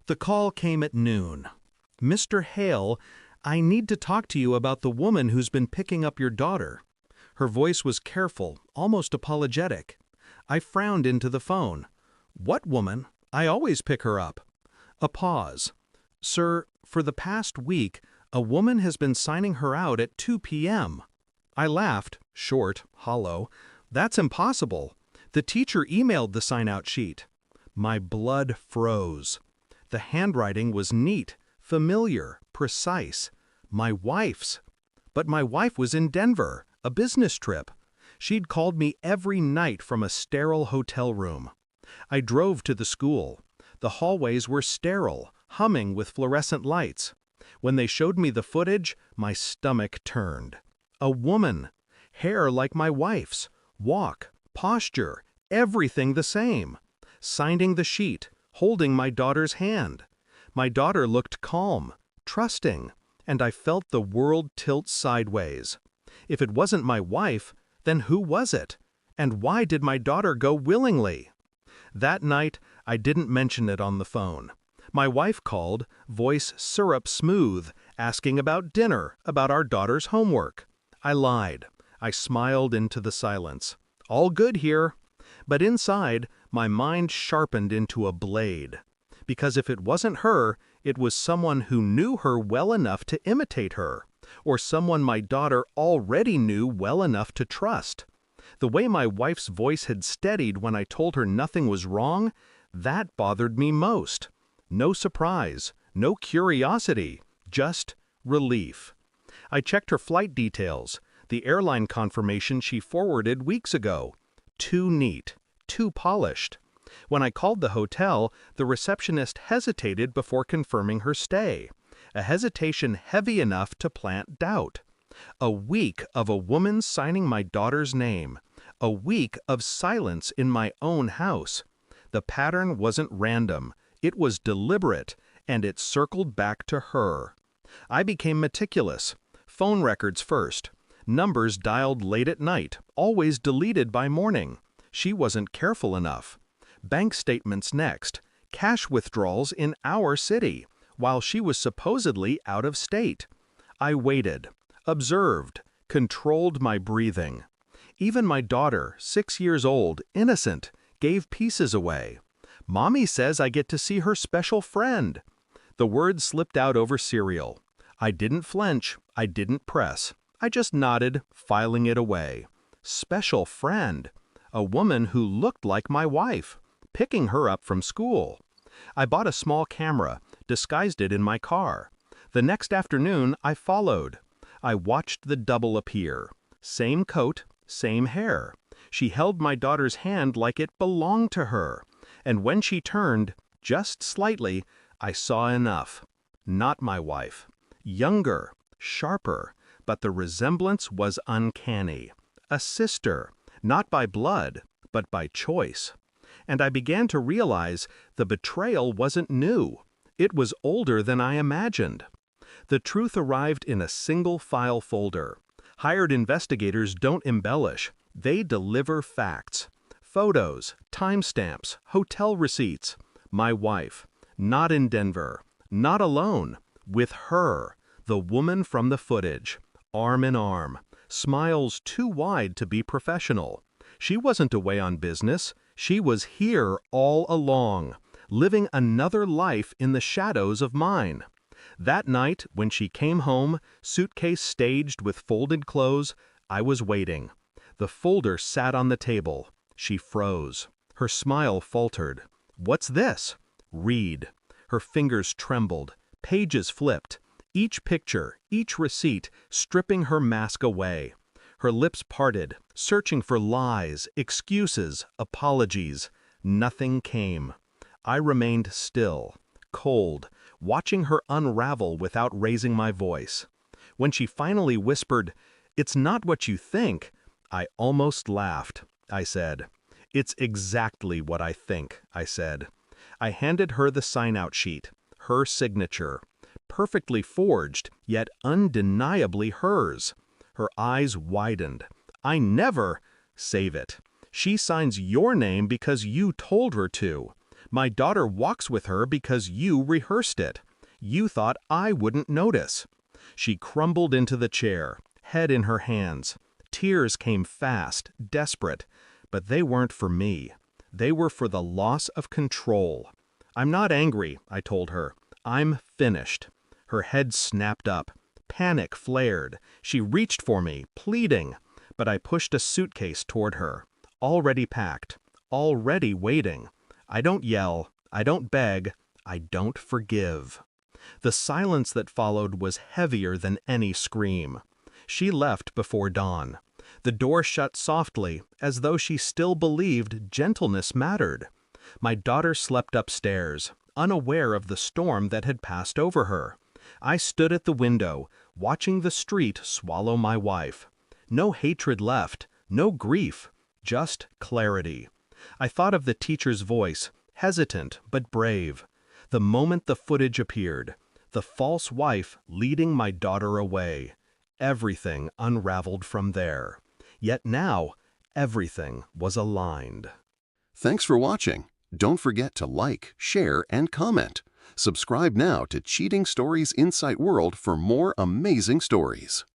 The call came at noon. "Mr. Hale, I need to talk to you about the woman who's been picking up your daughter." Her voice was careful, almost apologetic. I frowned into the phone. "What woman? I always pick her up." A pause. "Sir, for the past week, a woman has been signing her out at 2 p.m. I laughed, short, hollow. "That's impossible. The teacher emailed the sign-out sheet." My blood froze. The handwriting was neat, familiar, precise. My wife's. But my wife was in Denver, a business trip. She'd called me every night from a sterile hotel room. I drove to the school. The hallways were sterile, humming with fluorescent lights. When they showed me the footage, my stomach turned. A woman. Hair like my wife's. Walk, posture, everything the same. Signing the sheet, holding my daughter's hand. My daughter looked calm, trusting, and I felt the world tilt sideways. If it wasn't my wife, then who was it? And why did my daughter go willingly? That night, I didn't mention it on the phone. My wife called, voice syrup smooth, asking about dinner, about our daughter's homework. I lied. I smiled into the silence. All good here. But inside, my mind sharpened into a blade. Because if it wasn't her, it was someone who knew her well enough to imitate her, or someone my daughter already knew well enough to trust. The way my wife's voice had steadied when I told her nothing was wrong, that bothered me most. No surprise, no curiosity, just relief. I checked her flight details, the airline confirmation she forwarded weeks ago. Too neat, too polished. When I called the hotel, the receptionist hesitated before confirming her stay, a hesitation heavy enough to plant doubt. A week of a woman signing my daughter's name, a week of silence in my own house. The pattern wasn't random, it was deliberate, and it circled back to her. I became meticulous. Phone records first. Numbers dialed late at night, always deleted by morning. She wasn't careful enough. Bank statements next. Cash withdrawals in our city, while she was supposedly out of state. I waited, observed, controlled my breathing. Even my daughter, 6 years old, innocent, gave pieces away. "Mommy says I get to see her special friend." The words slipped out over cereal. I didn't flinch, I didn't press. I just nodded, filing it away. Special friend. A woman who looked like my wife, picking her up from school. I bought a small camera, disguised it in my car. The next afternoon, I followed. I watched the double appear. Same coat, same hair. She held my daughter's hand like it belonged to her. And when she turned, just slightly, I saw enough. Not my wife. Younger, sharper, but the resemblance was uncanny. A sister, not by blood, but by choice. And I began to realize the betrayal wasn't new. It was older than I imagined. The truth arrived in a single file folder. Hired investigators don't embellish. They deliver facts. Photos, timestamps, hotel receipts. My wife. Not in Denver. Not alone. With her. The woman from the footage. Arm in arm. Smiles too wide to be professional. She wasn't away on business. She was here all along, living another life in the shadows of mine. That night, when she came home, suitcase staged with folded clothes, I was waiting. The folder sat on the table. She froze. Her smile faltered. "What's this?" "Read." Her fingers trembled. Pages flipped. Each picture, each receipt, stripping her mask away. Her lips parted, searching for lies, excuses, apologies. Nothing came. I remained still, cold, watching her unravel without raising my voice. When she finally whispered, "It's not what you think," I almost laughed. I said, "It's exactly what I think," I said. I handed her the sign-out sheet, her signature. Perfectly forged, yet undeniably hers. Her eyes widened. "I never—" "Save it. She signs your name because you told her to. My daughter walks with her because you rehearsed it. You thought I wouldn't notice." She crumbled into the chair, head in her hands. Tears came fast, desperate, but they weren't for me. They were for the loss of control. "I'm not angry," I told her. "I'm finished." Her head snapped up. Panic flared. She reached for me, pleading, but I pushed a suitcase toward her. Already packed. Already waiting. I don't yell. I don't beg. I don't forgive. The silence that followed was heavier than any scream. She left before dawn. The door shut softly, as though she still believed gentleness mattered. My daughter slept upstairs, unaware of the storm that had passed over her. I stood at the window, watching the street swallow my wife. No hatred left, no grief, just clarity. I thought of the teacher's voice, hesitant but brave. The moment the footage appeared, the false wife leading my daughter away. Everything unraveled from there. Yet now, everything was aligned. Thanks for watching. Don't forget to like, share, and comment. Subscribe now to Cheating Stories Insight World for more amazing stories.